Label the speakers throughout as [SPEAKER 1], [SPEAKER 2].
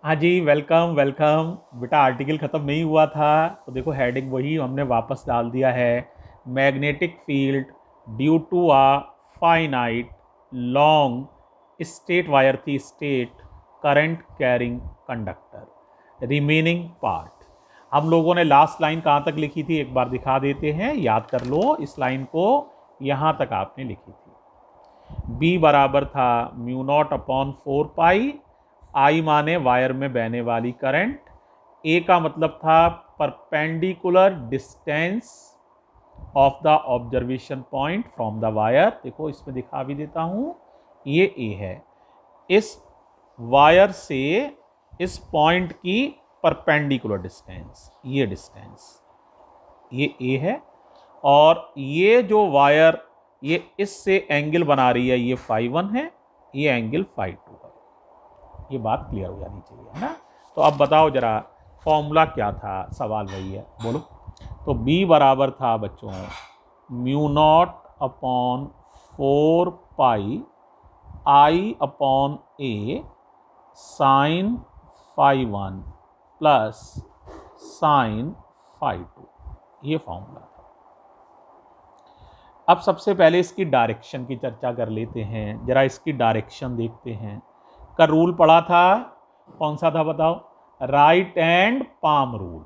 [SPEAKER 1] हाँ जी, welcome welcome. बेटा article ख़त्म नहीं हुआ था तो देखो हेडिंग वही हमने वापस डाल दिया है। Magnetic field due to a finite long straight wire थी straight current carrying conductor remaining part. हम लोगों ने लास्ट लाइन कहाँ तक लिखी थी एक बार दिखा देते हैं, याद कर लो इस लाइन को। यहाँ तक आपने लिखी थी, B बराबर था म्यू नॉट अपॉन 4 पाई। आई माने वायर में बहने वाली करंट, ए का मतलब था perpendicular distance of the observation point from the wire. देखो इसमें दिखा भी देता हूं, ये ए है। इस वायर से इस पॉइंट की परपेंडिकुलर डिस्टेंस, ये डिस्टेंस ये ए है। और ये जो वायर ये इससे एंगल बना रही है, ये φ1 है, ये एंगल φ2 है। ये बात क्लियर हो जानी चाहिए, है ना। तो अब बताओ जरा फॉर्मूला क्या था, सवाल वही है, बोलो। तो B बराबर था बच्चों mu naught upon 4 pi I upon A sine φ1 plus sine φ2, ये फॉर्मूला था। अब सबसे पहले इसकी डायरेक्शन की चर्चा कर लेते हैं, जरा इसकी डायरेक्शन देखते हैं। का रूल पढ़ा था, कौन सा था बताओ? Right and palm rule.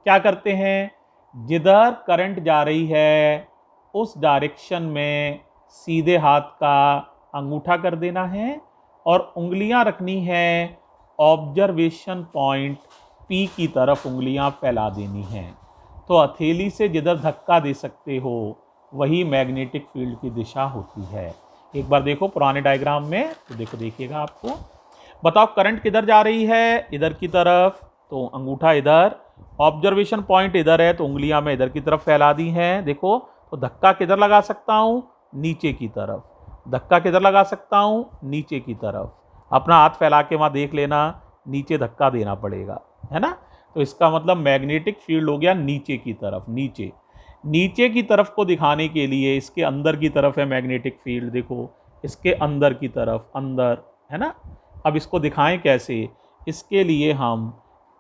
[SPEAKER 1] क्या करते हैं, जिधर करंट जा रही है उस डायरेक्शन में सीधे हाथ का अंगूठा कर देना है और उंगलियां रखनी है ऑब्जर्वेशन पॉइंट P की तरफ, उंगलियां फैला देनी हैं। तो हथेली से जिधर धक्का दे सकते हो वही मैग्नेटिक फील्ड की दिशा होती है। एक बार देखो पुराने डायग्राम में, तो देखो देखिएगा आपको। बताओ करंट किधर जा रही है, इधर की तरफ, तो अंगूठा इधर, ऑब्जर्वेशन पॉइंट इधर है तो उंगलियां मैं इधर की तरफ फैला दी हैं। देखो तो धक्का किधर लगा सकता हूं, नीचे की तरफ। धक्का किधर लगा सकता हूं, नीचे की तरफ। अपना हाथ फैला के वहां देख लेना, नीचे धक्का देना पड़ेगा, है ना। तो इसका मतलब मैग्नेटिक फील्ड हो गया नीचे की तरफ। नीचे नीचे की तरफ को दिखाने के लिए इसके अंदर की तरफ है मैग्नेटिक फील्ड, देखो इसके अंदर की तरफ, अंदर, है ना। अब इसको दिखाएं कैसे, इसके लिए हम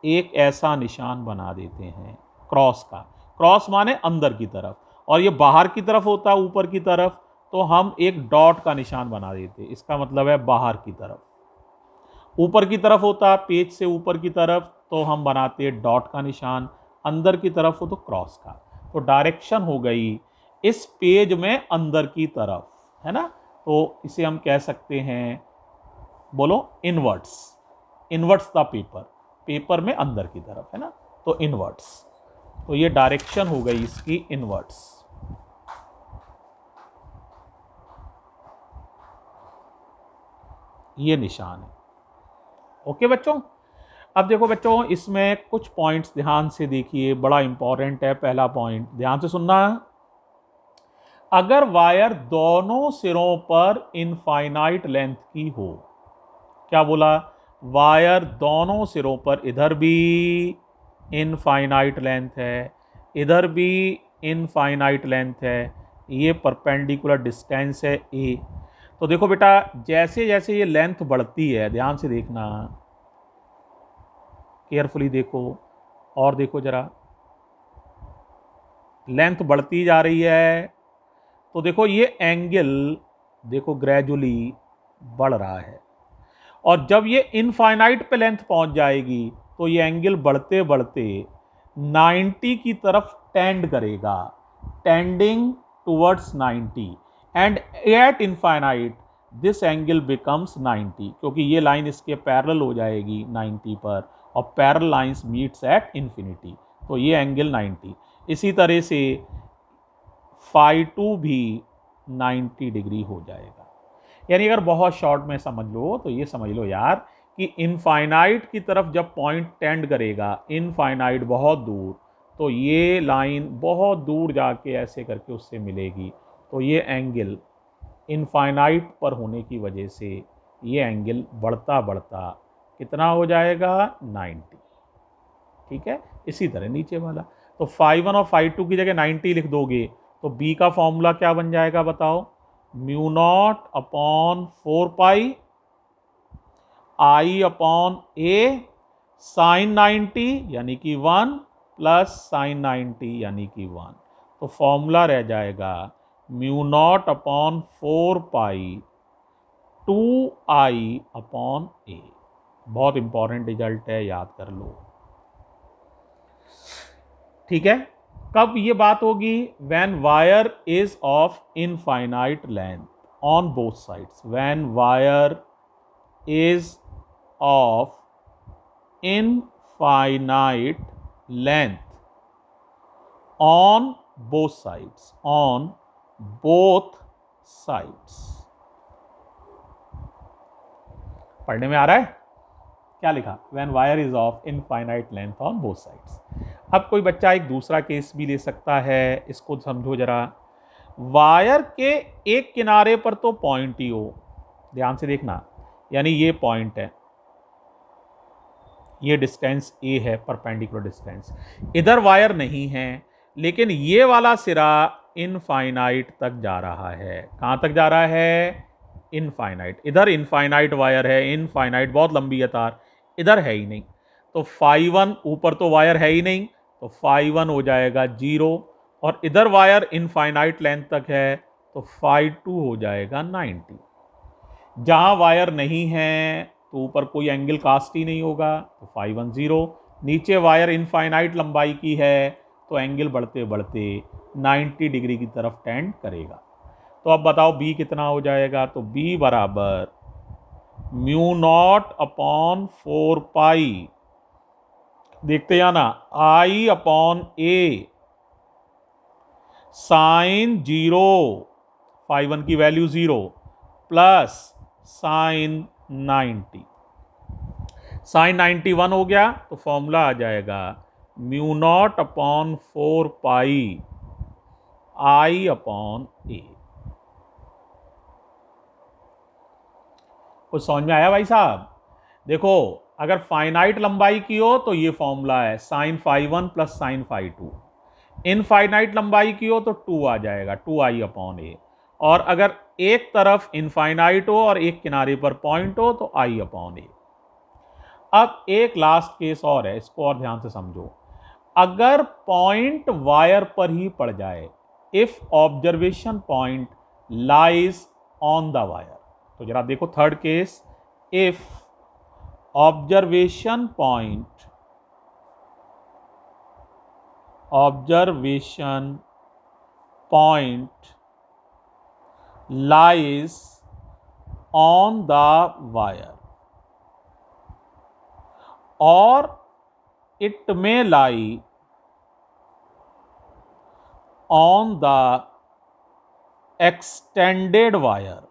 [SPEAKER 1] एक ऐसा निशान बना देते हैं क्रॉस का। क्रॉस माने अंदर की तरफ, और ये बाहर की तरफ होता है ऊपर की तरफ, तो हम एक डॉट का निशान बना देते हैं, इसका मतलब है बाहर की तरफ। ऊपर की तरफ होता पेज से ऊपर की तरफ तो हम बनाते हैं डॉट का निशान, अंदर की तरफ हो तो क्रॉस का। तो डायरेक्शन हो गई इस पेज में अंदर की तरफ, है ना। तो इसे हम कह सकते हैं, बोलो inverts. Inverts the paper, paper में अंदर की तरफ, है ना, तो इनवर्ट्स। तो ये डायरेक्शन हो गई इसकी इनवर्ट्स, ये निशान है। ओके बच्चों। अब देखो बच्चों इसमें कुछ पॉइंट्स ध्यान से देखिए, बड़ा इंपॉर्टेंट है। पहला पॉइंट ध्यान से सुनना, अगर वायर दोनों सिरों पर इनफाइनाइट लेंथ की हो, क्या बोला, वायर दोनों सिरों पर, इधर भी इनफाइनाइट लेंथ है, इधर भी इनफाइनाइट लेंथ है, ये परपेंडिकुलर डिस्टेंस है ए। तो देखो बेटा जैसे जैसे ये लेंथ बढ़ती है, ध्यान से देखना, केयरफुली देखो और देखो जरा, लेंथ बढ़ती जा रही है तो देखो ये एंगल देखो ग्रेजुअली बढ़ रहा है। और जब ये इनफाइनाइट पे लेंथ पहुंच जाएगी तो ये एंगल बढ़ते बढ़ते 90 की तरफ टेंड करेगा, tending towards 90, and eight infinite this angle becomes 90, क्योंकि ये लाइन इसके पैरेलल हो जाएगी 90 पर, और parallel lines meets at infinity, तो ये एंगल 90। इसी तरह से φ2 भी 90 डिग्री हो जाएगा। यानी अगर बहुत शॉर्ट में समझ लो तो ये समझ लो यार कि इनफाइनाइट की तरफ जब पॉइंट टेंड करेगा, इनफाइनाइट बहुत दूर, तो ये लाइन बहुत दूर जाके ऐसे करके उससे मिलेगी। तो ये एंगल इनफाइनाइट पर होने की वजह से ये एंगल बढ़ता बढ़ता कितना हो जाएगा, 90। ठीक है, इसी तरह नीचे वाला, तो φ1 और φ2 की जगह 90 लिख दोगे तो B का फॉर्मूला क्या बन जाएगा बताओ, mu naught upon 4 pi I upon A sine 90 यानी कि 1 प्लस साइन 90 यानी कि 1। तो फॉर्मूला रह जाएगा म्यू नॉट अपॉन 4 पाई 2i अपॉन ए। बहुत इंपॉर्टेंट रिजल्ट है, याद कर लो। ठीक है, कब ये बात होगी? When wire is of infinite length on both sides. When wire is of infinite length on both sides, on both sides. पढ़ने में आ रहा है? क्या लिखा? When wire is of infinite length on both sides. अब कोई बच्चा एक दूसरा केस भी ले सकता है, इसको समझो जरा। वायर के एक किनारे पर तो पॉइंट ही हो, ध्यान से देखना, यानी ये पॉइंट है, ये डिस्टेंस ए है, परपेंडिकुलर डिस्टेंस। इधर वायर नहीं है, लेकिन ये वाला सिरा इनफाइनाइट तक जा रहा है। कहां तक जा रहा है? इनफाइनाइट। इधर इनफाइनाइट वायर है, इनफाइनाइट बहुत लंबी है तार, इधर है ही नहीं। तो φ1 ऊपर तो वायर है ही नहीं, तो φ1 हो जाएगा 0। और इधर वायर इनफाइनाइट लेंथ तक है, तो φ2 हो जाएगा 90। जहां वायर नहीं है तो ऊपर कोई एंगल कास्ट ही नहीं होगा, तो φ1 0। नीचे वायर इनफाइनाइट लंबाई की है, तो एंगल बढ़ते बढ़ते 90 डिग्री की तरफ टेंड करेगा। तो अब बताओ b कितना हो जाएगा? तो b बराबर म्यू नॉट अपॉन 4 पाई, देखते जाना, i अपॉन ए साइन 0, φ1 की वैल्यू 0, प्लस साइन 90। साइन 91 हो गया, तो फॉर्मूला आ जाएगा mu naught upon 4 pi i upon A. कुछ समझ में आया भाई साहब? देखो, अगर फाइनाइट लंबाई की हो तो ये फॉर्मूला है साइन φ1 प्लस साइन φ2। इनफाइनाइट लंबाई की हो तो 2 आ जाएगा, 2i अपॉन ए। और अगर एक तरफ इनफाइनाइट हो और एक किनारे पर पॉइंट हो तो i अपॉन ए। अब एक लास्ट केस और है, इसको और ध्यान से समझो। अगर पॉइंट वायर पर ही पड़ जाए, if observation point lies on the wire, तो जरा देखो third case, if observation point lies on the wire और it may lie on the extended wire।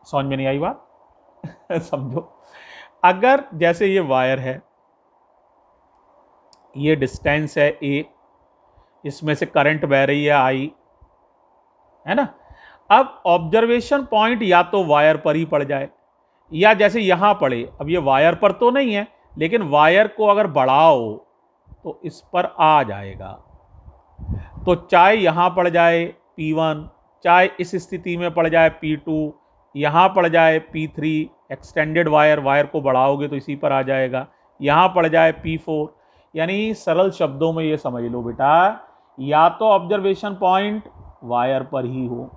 [SPEAKER 1] समझ में नहीं आई बात? समझो, अगर जैसे ये वायर है, ये डिस्टेंस है a, इसमें से करंट बह रही है I, है ना। अब ऑब्जर्वेशन पॉइंट या तो वायर पर ही पड़ जाए, या जैसे यहां पड़े। अब ये वायर पर तो नहीं है, लेकिन वायर को अगर बढ़ाओ तो इस पर आ जाएगा। तो चाहे यहां पड़ जाए P1, चाहे इस स्थिति में पड़ जाए P2, यहां पड़ जाए P3, एक्सटेंडेड वायर को बढ़ाओगे तो इसी पर आ जाएगा, यहां पड़ जाए P4। यानी सरल शब्दों में ये समझ लो बेटा, या तो ऑब्जर्वेशन पॉइंट वायर पर ही हो,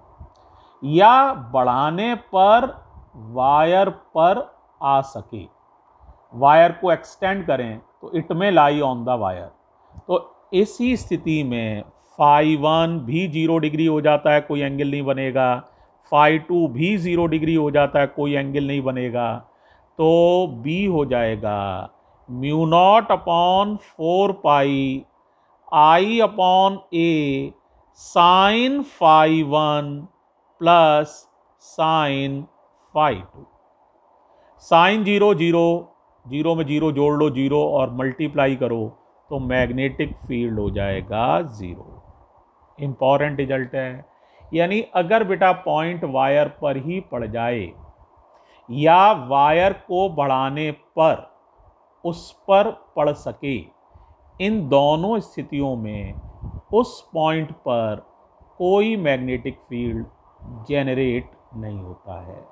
[SPEAKER 1] या बढ़ाने पर वायर पर आ सके, वायर को एक्सटेंड करें तो इट में लाई ऑन द वायर। तो इसी स्थिति में φ1 भी 0 डिग्री हो जाता है, कोई एंगल नहीं बनेगा, φ2 भी 0 डिग्री हो जाता है, कोई एंगल नहीं बनेगा। तो b हो जाएगा mu naught upon 4 pi i upon A sine φ1 plus sine φ2। Sine 0 0, 0 में 0 जोड़ लो 0 और मल्टीप्लाई करो तो मैग्नेटिक फील्ड हो जाएगा 0। इंपॉर्टेंट रिजल्ट है। यानी अगर बेटा पॉइंट वायर पर ही पड़ जाए, या वायर को बढ़ाने पर उस पर पड़ सके, इन दोनों स्थितियों में उस पॉइंट पर कोई मैग्नेटिक फील्ड जेनरेट नहीं होता है।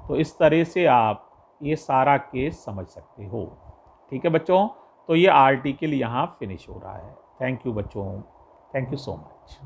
[SPEAKER 1] तो इस तरह से आप ये सारा केस समझ सकते हो। ठीक है बच्चों, तो ये आर्टिकल यहाँ फिनिश हो रहा है। थैंक यू बच्चों, थैंक यू सो मच।